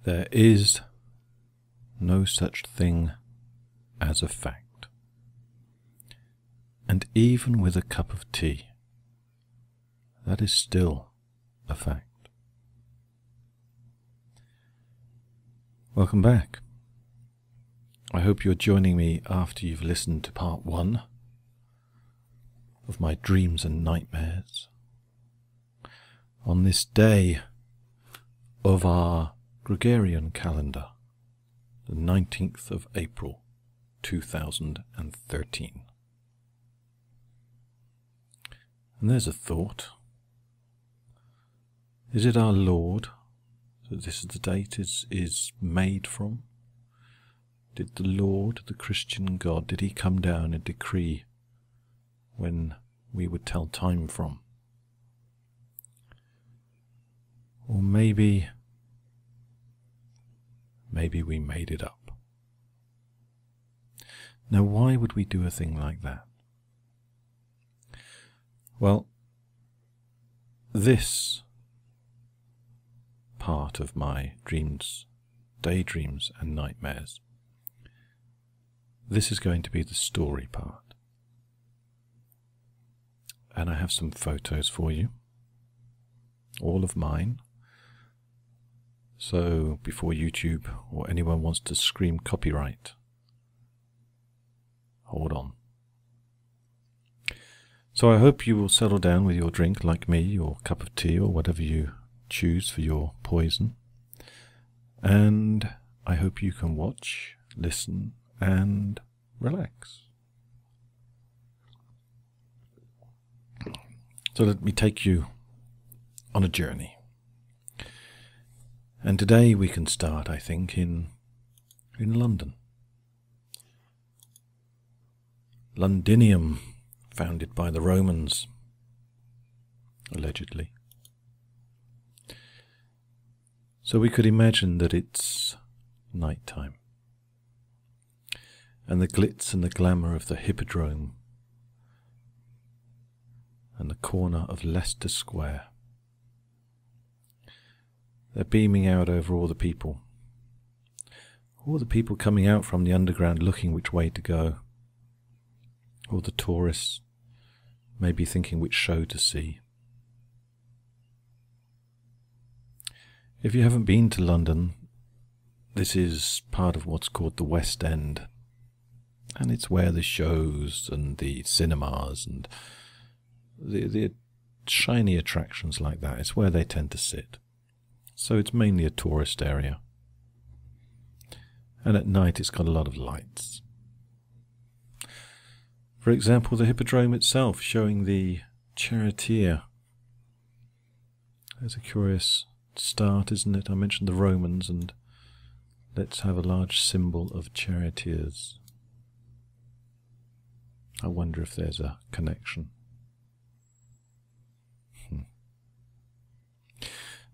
There is no such thing as a fact. And even with a cup of tea, that is still a fact. Welcome back. I hope you're joining me after you've listened to part 1 of my dreams and nightmares on this day of our Gregorian calendar, the 19th of April 2013. And there's a thought. Is it our Lord that this is the date is made from? Did the Lord, the Christian God, did he come down and decree when we would tell time from? Or maybe we made it up. Now, why would we do a thing like that? Well, this part of my dreams, daydreams and nightmares, this is going to be the story part. And I have some photos for you, all of mine. So before YouTube or anyone wants to scream copyright, hold on. So I hope you will settle down with your drink like me, or cup of tea, or whatever you choose for your poison. And I hope you can watch, listen, and relax. So let me take you on a journey. And today we can start, I think, in London. Londinium, founded by the Romans, allegedly. So we could imagine that it's night time, and the glitz and the glamour of the Hippodrome and the corner of Leicester Square. They're beaming out over all the people coming out from the underground looking which way to go, all the tourists maybe thinking which show to see. If you haven't been to London, this is part of what's called the West End, and it's where the shows and the cinemas and the shiny attractions like that, it's where they tend to sit. So it's mainly a tourist area. And at night it's got a lot of lights. For example, the Hippodrome itself, showing the charioteer. There's a curious start, isn't it? I mentioned the Romans, and let's have a large symbol of charioteers. I wonder if there's a connection.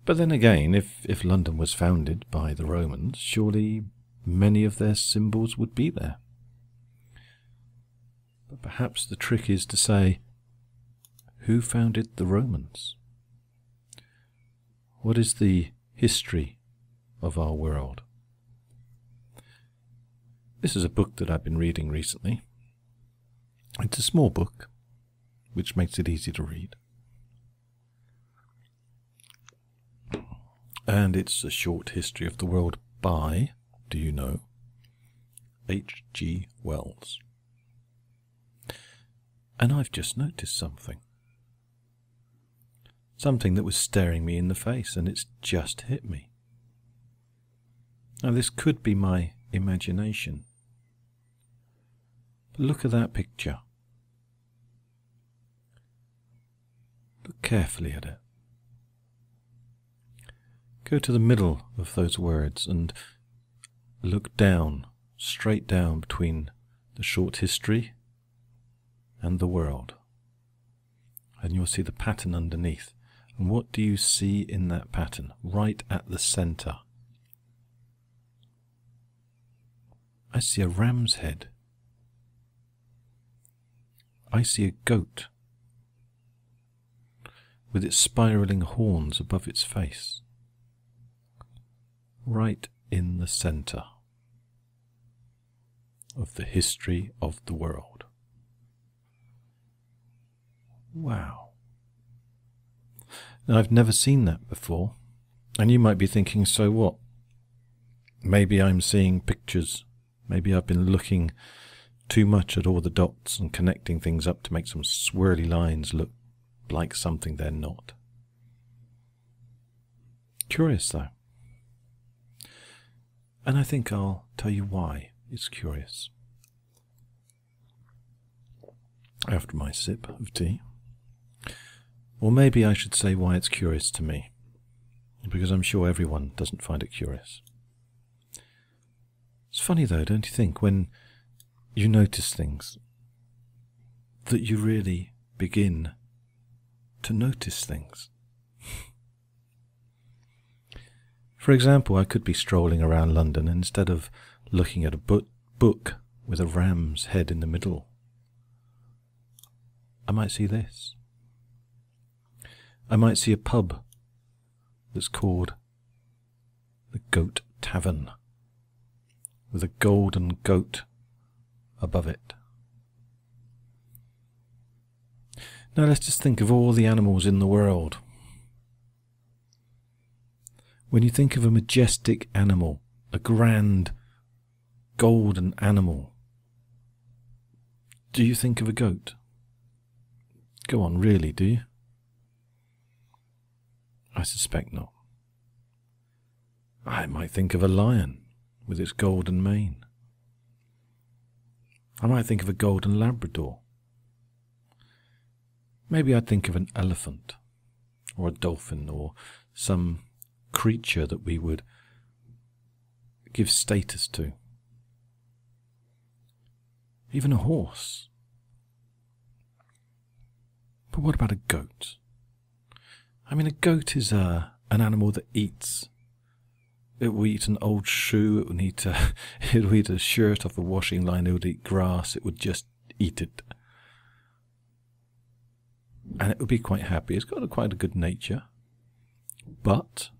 But then again, if London was founded by the Romans, surely many of their symbols would be there. But perhaps the trick is to say, who founded the Romans? What is the history of our world? This is a book that I've been reading recently. It's a small book, which makes it easy to read. And it's a short history of the world by, do you know, H.G.Wells. And I've just noticed something. Something that was staring me in the face, and it's just hit me. Now this could be my imagination. But look at that picture. Look carefully at it. Go to the middle of those words and look down, straight down between the short history and the world. And you'll see the pattern underneath. And what do you see in that pattern? Right at the center. I see a ram's head. I see a goat with its spiraling horns above its face. right in the centre of the history of the world. Wow. Now, I've never seen that before, and you might be thinking, so what? Maybe I'm seeing pictures. Maybe I've been looking too much at all the dots and connecting things up to make some swirly lines look like something they're not. Curious, though. And I think I'll tell you why it's curious after my sip of tea. Or maybe I should say why it's curious to me, because I'm sure everyone doesn't find it curious. It's funny though, don't you think, when you notice things, that you really begin to notice things. For example, I could be strolling around London, and instead of looking at a book with a ram's head in the middle, I might see this. I might see a pub that's called the Goat Tavern, with a golden goat above it. Now let's just think of all the animals in the world. When you think of a majestic animal, a grand golden animal, do you think of a goat? Go on, really, do you? I suspect not. I might think of a lion with its golden mane. I might think of a golden Labrador. Maybe I'd think of an elephant, or a dolphin, or some creature that we would give status to. Even a horse. But what about a goat? I mean, a goat is an animal that eats. It will eat an old shoe, it would eat a shirt off a washing line, it would eat grass, it would just eat it. And it would be quite happy. It's got quite a good nature. But,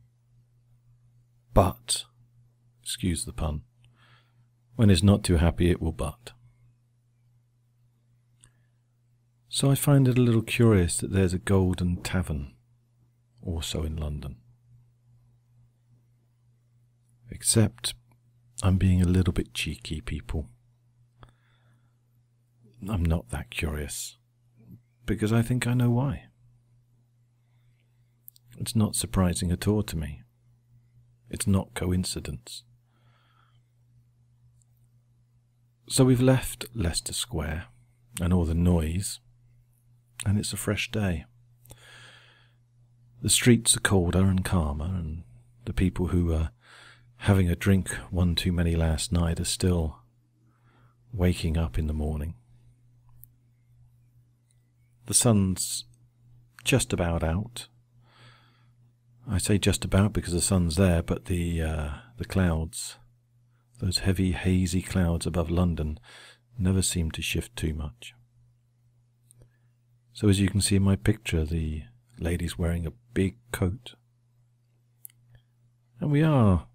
excuse the pun, when it's not too happy it will butt. So I find it a little curious that there's a golden tavern also in London. Except I'm being a little bit cheeky, people. I'm not that curious, because I think I know why. It's not surprising at all to me. It's not coincidence. So we've left Leicester Square and all the noise, and it's a fresh day. The streets are colder and calmer, and the people who are having a drink one too many last night are still waking up in the morning. The sun's just about out. I say just about because the sun's there, but the clouds, those heavy hazy clouds above London, never seem to shift too much. So as you can see in my picture, the lady's wearing a big coat. And we are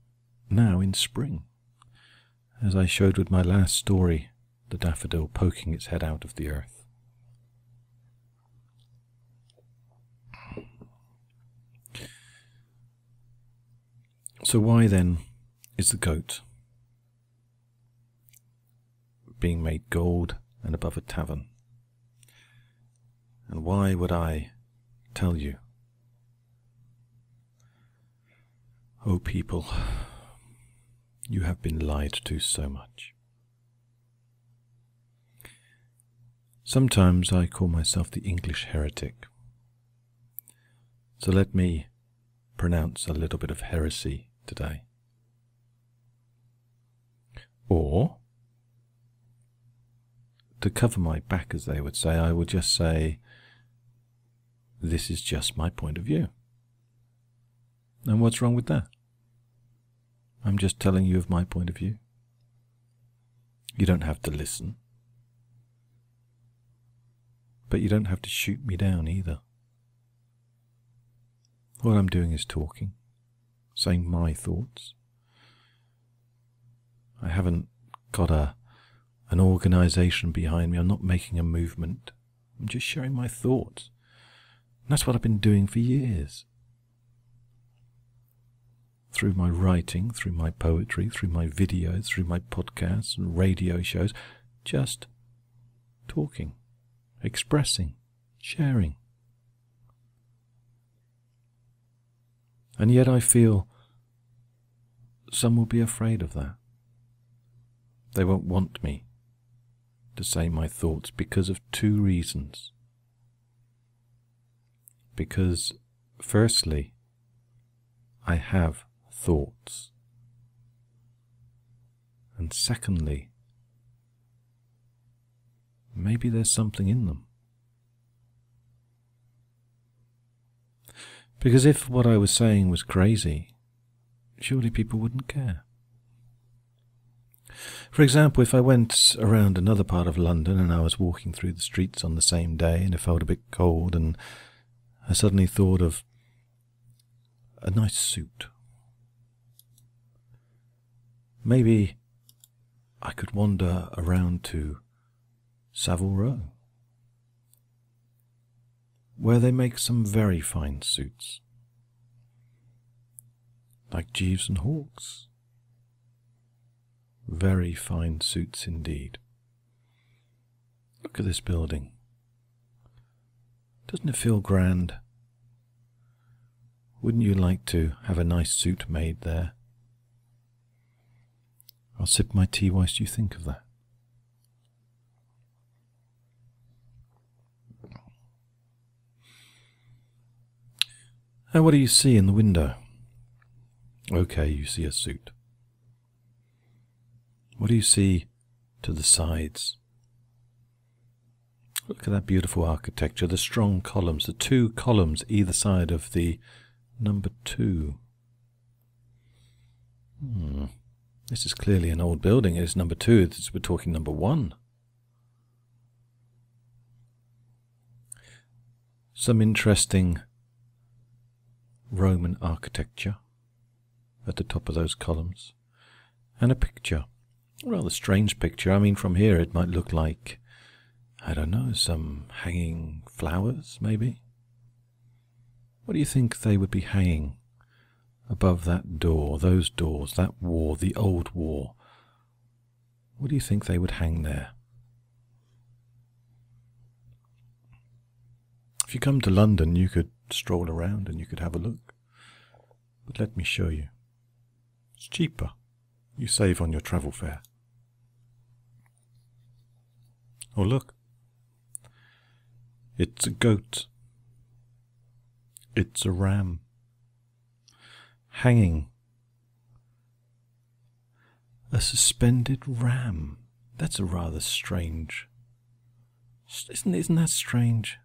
now in spring, as I showed with my last story, the daffodil poking its head out of the earth. So why then is the goat being made gold and above a tavern? And why would I tell you? Oh people, you have been lied to so much. Sometimes I call myself the English Heretic. So let me pronounce a little bit of heresy today. Or, to cover my back, as they would say, I would just say, this is just my point of view. And what's wrong with that? I'm just telling you of my point of view. You don't have to listen. But you don't have to shoot me down either. What I'm doing is talking, saying my thoughts, I haven't got an organisation behind me. I'm not making a movement. I'm just sharing my thoughts. And that's what I've been doing for years. Through my writing, through my poetry, through my videos, through my podcasts and radio shows, just talking, expressing, sharing. And yet I feel some will be afraid of that. They won't want me to say my thoughts because of two reasons. Because, firstly, I have thoughts. And secondly, maybe there's something in them. Because if what I was saying was crazy, surely people wouldn't care. For example, if I went around another part of London and I was walking through the streets on the same day and it felt a bit cold and I suddenly thought of a nice suit. Maybe I could wander around to Savile Row, where they make some very fine suits, like Jeeves and Hawkes. Very fine suits indeed. Look at this building. Doesn't it feel grand? Wouldn't you like to have a nice suit made there? I'll sip my tea whilst you think of that. And what do you see in the window? Okay, you see a suit. What do you see to the sides? Look at that beautiful architecture, the strong columns, the two columns either side of the number 2. This is clearly an old building. It's number 2. We're talking number 1. Some interesting Roman architecture at the top of those columns. And a picture. A rather strange picture. I mean, from here it might look like, I don't know, some hanging flowers, maybe? What do you think they would be hanging above that door, those doors, that wall, the old wall? What do you think they would hang there? If you come to London, you could stroll around and you could have a look. But let me show you. It's cheaper. You save on your travel fare. Oh, look. It's a goat. It's a ram. Hanging. A suspended ram. That's a rather strange. Isn't that strange?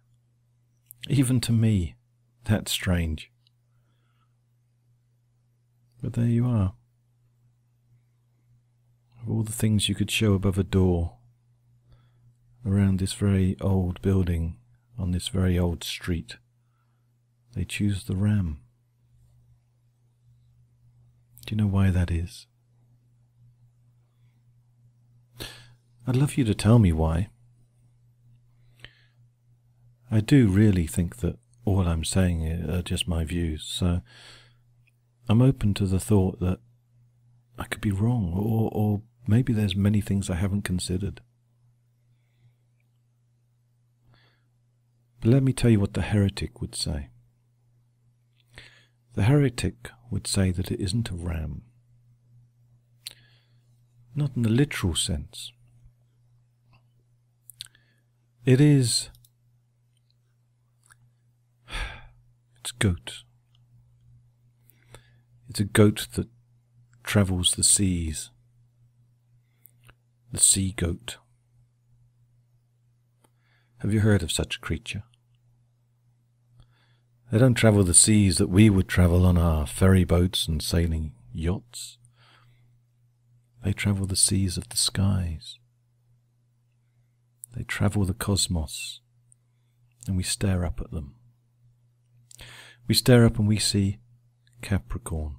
Even to me, that's strange. But there you are. Of all the things you could show above a door, around this very old building, on this very old street, they choose the ram. Do you know why that is? I'd love you to tell me why. I do really think that all I'm saying are just my views, so I'm open to the thought that I could be wrong, or maybe there's many things I haven't considered. But let me tell you what the heretic would say. The heretic would say that it isn't a ram. Not in the literal sense. It is... it's a goat. It's a goat that travels the seas. The sea goat. Have you heard of such a creature? They don't travel the seas that we would travel on our ferry boats and sailing yachts. They travel the seas of the skies. They travel the cosmos, and we stare up at them. We stare up and we see Capricorn.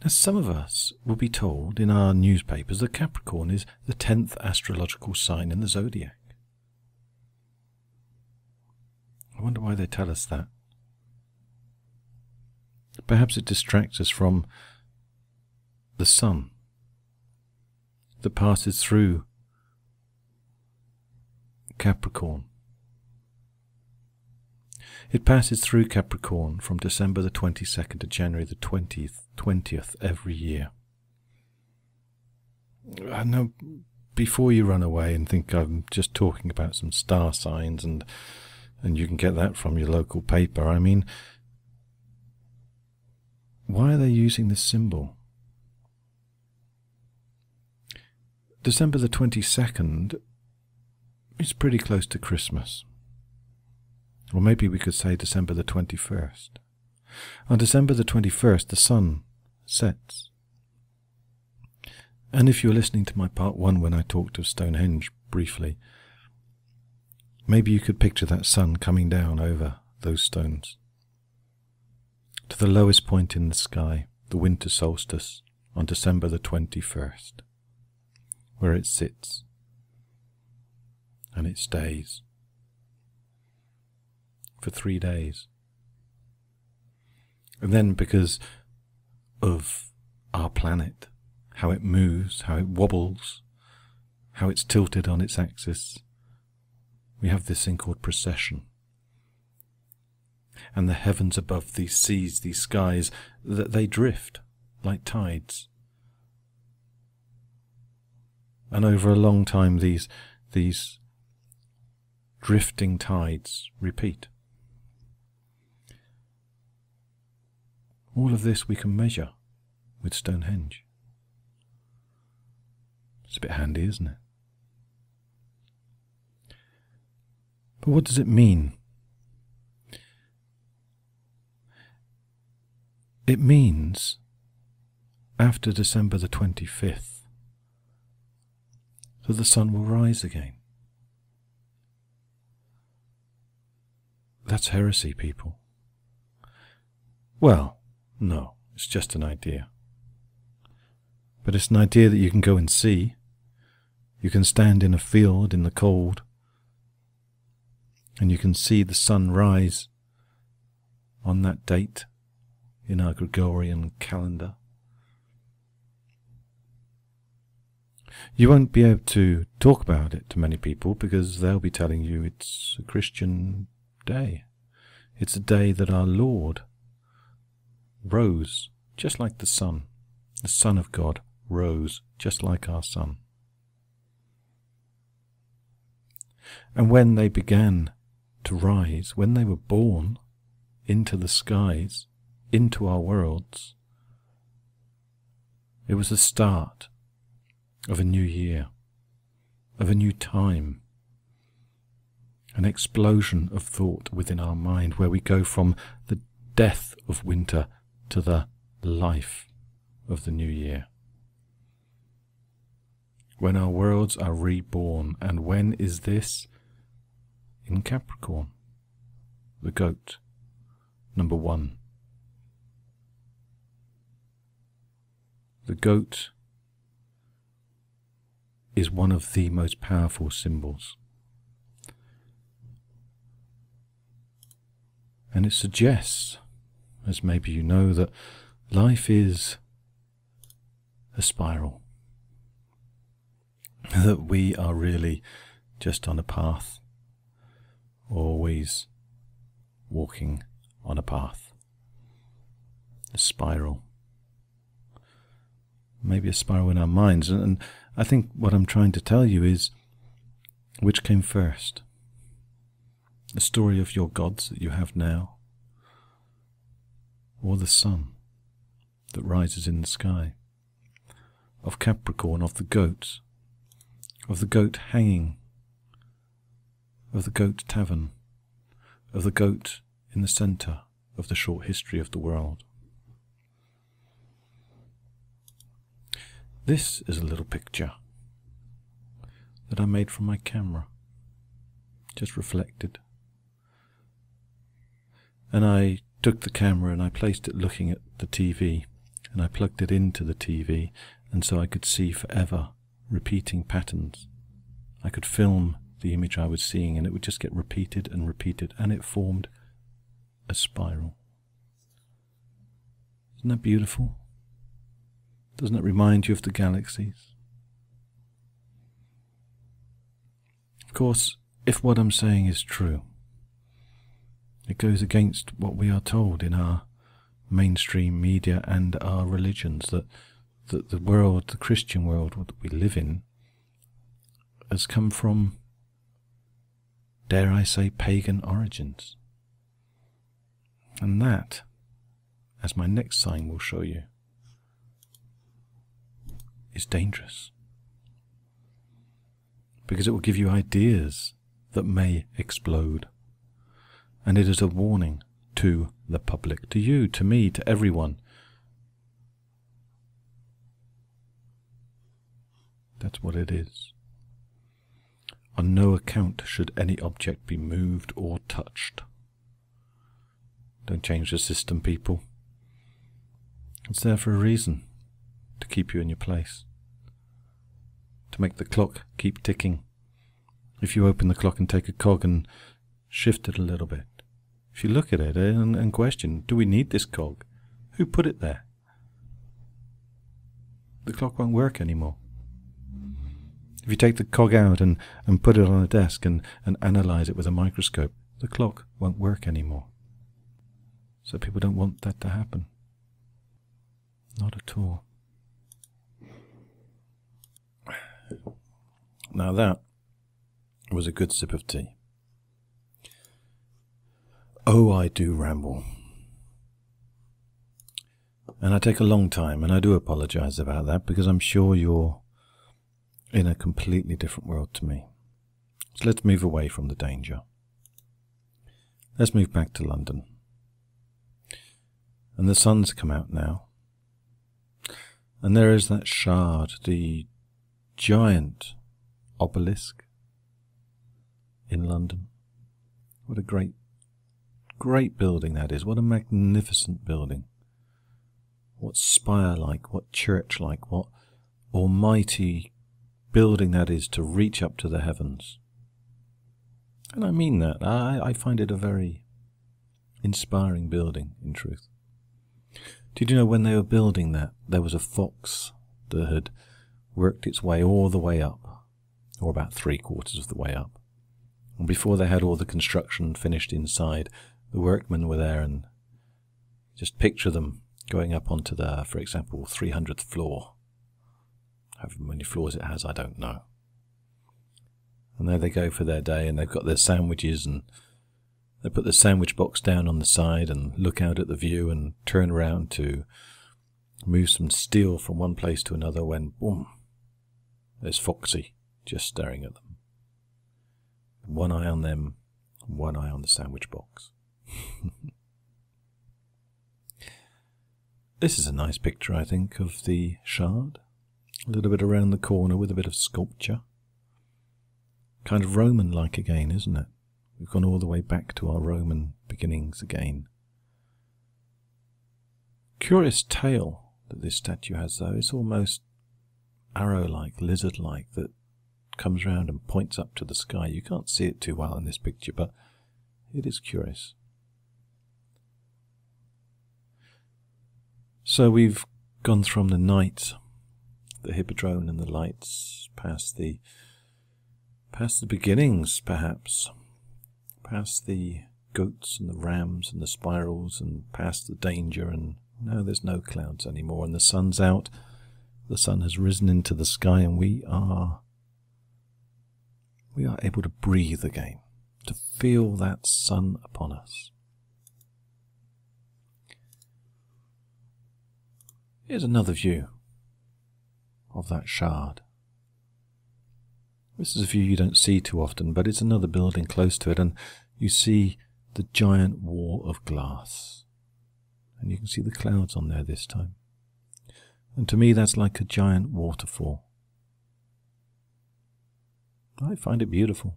Now, some of us will be told in our newspapers that Capricorn is the 10th astrological sign in the zodiac. I wonder why they tell us that. Perhaps it distracts us from the sun that passes through Capricorn. It passes through Capricorn from December the 22nd to January the 20th every year. I know, before you run away and think I'm just talking about some star signs and you can get that from your local paper, I mean, why are they using this symbol? December the 22nd is pretty close to Christmas. Or maybe we could say December the 21st. On December the 21st, the sun sets. And if you're listening to my part 1 when I talked of Stonehenge briefly, maybe you could picture that sun coming down over those stones to the lowest point in the sky, the winter solstice, on December the 21st, where it sits and it stays for 3 days. And then, because of our planet, how it moves, how it wobbles, how it's tilted on its axis, we have this thing called precession. And the heavens above, these seas, these skies, that they drift like tides. And over a long time these drifting tides repeat. All of this we can measure with Stonehenge. It's a bit handy, isn't it? But what does it mean? It means after December the 25th that the sun will rise again. That's heresy, people. Well, no, it's just an idea. But it's an idea that you can go and see. You can stand in a field in the cold, and you can see the sun rise on that date in our Gregorian calendar. You won't be able to talk about it to many people because they'll be telling you it's a Christian day. It's a day that our Lord rose just like the sun. The Son of God rose just like our sun. And when they began to rise, when they were born into the skies, into our worlds, it was the start of a new year, of a new time, an explosion of thought within our mind where we go from the death of winter to the life of the new year. When our worlds are reborn. And when is this? In Capricorn, the goat, number 1. The goat is one of the most powerful symbols. And it suggests, as maybe you know, that life is a spiral. That we are really just on a path, always walking on a path. A spiral. Maybe a spiral in our minds. And I think what I'm trying to tell you is, which came first? The story of your gods that you have now, or the sun that rises in the sky, of Capricorn, of the goat hanging, of the Goat Tavern, of the goat in the centre of the short history of the world. This is a little picture that I made from my camera, just reflected. And I took the camera and I placed it looking at the TV, and I plugged it into the TV, and so I could see forever repeating patterns. I could film the image I was seeing, and it would just get repeated and repeated, and it formed a spiral. Isn't that beautiful? Doesn't it remind you of the galaxies? Of course, if what I'm saying is true, it goes against what we are told in our mainstream media and our religions, that the world, the Christian world that we live in, has come from, dare I say, pagan origins. And that, as my next sign will show you, is dangerous. Because it will give you ideas that may explode. And it is a warning to the public, to you, to me, to everyone. That's what it is. On no account should any object be moved or touched. Don't change the system, people. It's there for a reason, to keep you in your place, to make the clock keep ticking. If you open the clock and take a cog and shift it a little bit, if you look at it and question, do we need this cog? Who put it there? The clock won't work anymore. If you take the cog out and put it on a desk and analyze it with a microscope, the clock won't work anymore. So people don't want that to happen. Not at all. Now that was a good sip of tea. Oh, I do ramble. And I take a long time, and I do apologize about that, because I'm sure you're in a completely different world to me. So let's move away from the danger. Let's move back to London. And the sun's come out now. And there is that Shard, the giant obelisk in London. What a great building that is. What a magnificent building. What spire-like, what church-like, what almighty building that is to reach up to the heavens. And I mean that. I find it a very inspiring building, in truth. Did you know when they were building that, there was a fox that had worked its way all the way up, or about 3/4 of the way up. And before they had all the construction finished inside, the workmen were there, and just picture them going up onto the, for example, 300th floor. However many floors it has, I don't know. And there they go for their day, and they've got their sandwiches, and they put the sandwich box down on the side and look out at the view and turn around to move some steel from one place to another when, boom, there's Foxy just staring at them. One eye on them, one eye on the sandwich box. This is a nice picture, I think, of the Shard. A little bit around the corner with a bit of sculpture. Kind of Roman-like again, isn't it? We've gone all the way back to our Roman beginnings again. Curious tail that this statue has, though. It's almost arrow-like, lizard-like, that comes round and points up to the sky. You can't see it too well in this picture, but it is curious. So we've gone from the night, the hippodrome and the lights, past the beginnings, perhaps, past the goats and the rams and the spirals, and past the danger, and now there's no clouds anymore, and the sun's out, the sun has risen into the sky, and we are able to breathe again, to feel that sun upon us. Here's another view of that Shard. This is a view you don't see too often, but it's another building close to it, and you see the giant wall of glass. And you can see the clouds on there this time. And to me, that's like a giant waterfall. I find it beautiful.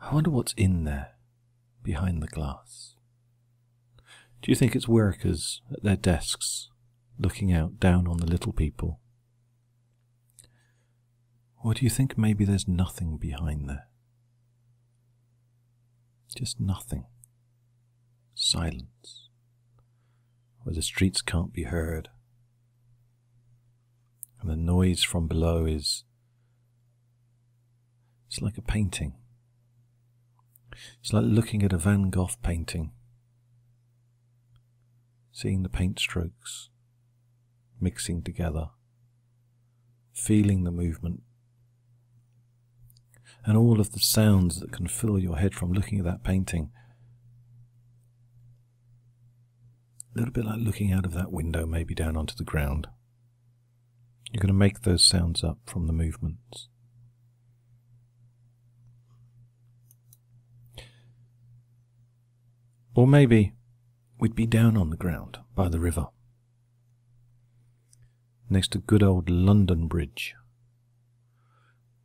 I wonder what's in there, behind the glass. Do you think it's workers at their desks, looking out down on the little people? Or do you think maybe there's nothing behind there? Just nothing. Silence. Where the streets can't be heard. And the noise from below it's like a painting. It's like looking at a Van Gogh painting. Seeing the paint strokes mixing together. Feeling the movement. And all of the sounds that can fill your head from looking at that painting. A little bit like looking out of that window, maybe down onto the ground. You're going to make those sounds up from the movements. Or maybe we'd be down on the ground by the river, next to good old London Bridge,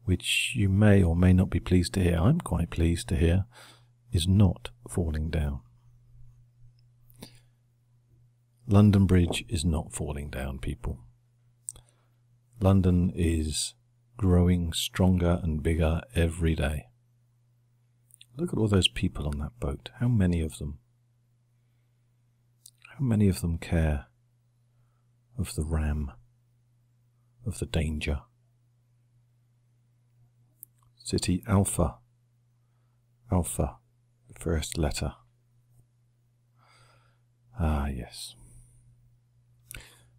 which you may or may not be pleased to hear, I'm quite pleased to hear, is not falling down. London Bridge is not falling down, people. London is growing stronger and bigger every day. Look at all those people on that boat. How many of them? How many of them care of the ram, of the danger? City Alpha. Alpha, the first letter. Ah, yes.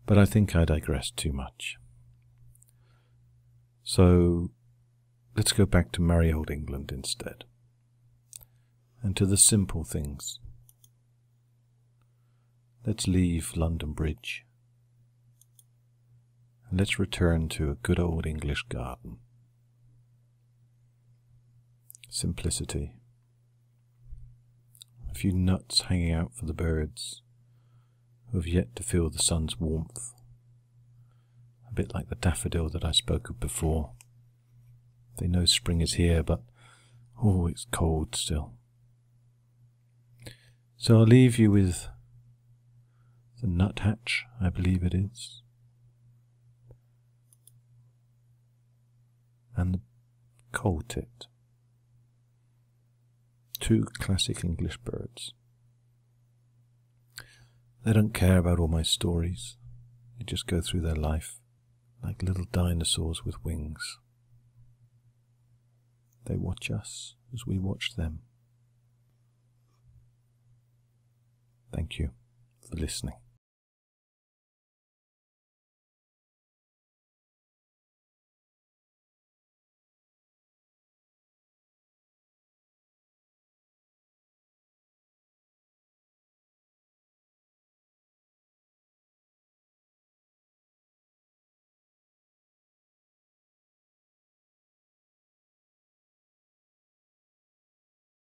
But I think I digress too much. So let's go back to merry old England instead, and to the simple things. Let's leave London Bridge, and let's return to a good old English garden. Simplicity. A few nuts hanging out for the birds who have yet to feel the sun's warmth. A bit like the daffodil that I spoke of before. They know spring is here, but oh, it's cold still. So I'll leave you with the nuthatch, I believe it is, and the coal-tit. Two classic English birds. They don't care about all my stories. They just go through their life like little dinosaurs with wings. They watch us as we watch them. Thank you for listening.